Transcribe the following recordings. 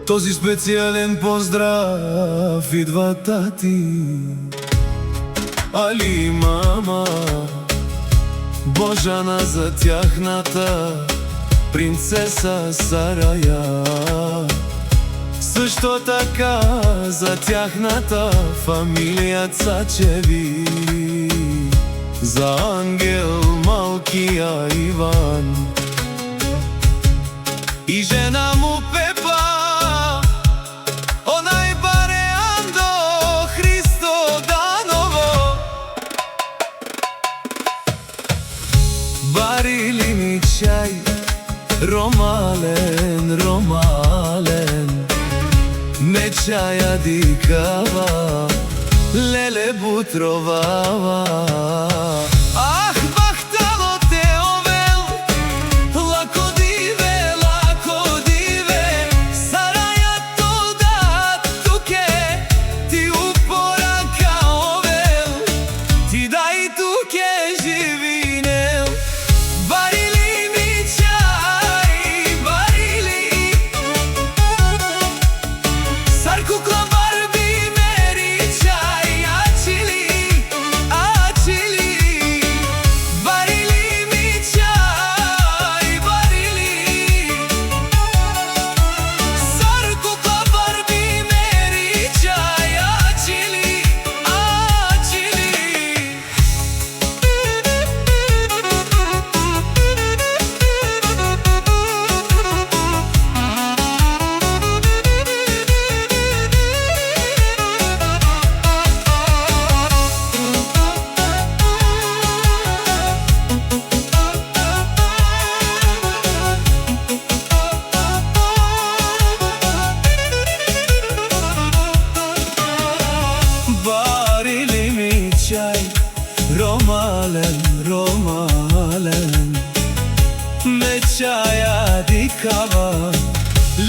Този специален поздрав идва тати, Али и мама, Божана за тяхната принцеса Сарая. Също така за тяхната фамилия Цачеви, за Ангел, малкия Иван и жена му Пепа. Онaj Bareando Христо Даново. Барили ми чай, ромален, ромален, me čaja dikava, lele butrovava. Ah, bahtalo te ovel, lako dive, Saraja to da tuke, ti upora kao ovel, ti daj tuke živinel. Barili mi čaj, barili, Sar kukla Barbie meri čaj, açili, açili. Barili mi čaj, barili, Sar kukla Barbie meri čaj, açili, açili. Barili mi čaj, romalen, romalen, me čaja dikava,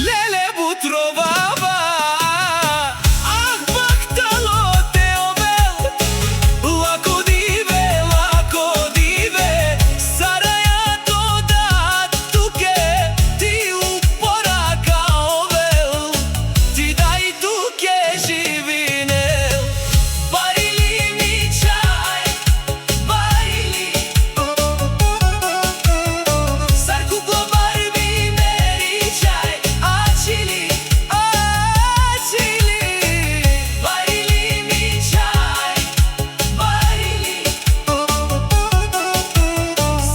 lele butrovava. Ah, bahtalo te ovel, lako dive, Saraja to da tuke, ti upora kao ovel, ti daj tuke živinel. Barili mi čaj, barili, Sar kukla Barbie meri čaj, açili, açili. Barili mi čaj, barili,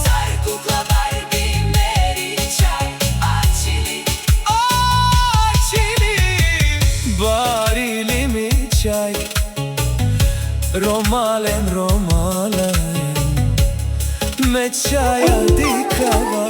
Sar kukla Barbie meri čaj, açili, açili. Barili mi čaj, romalen, romalen, me čaja dikava.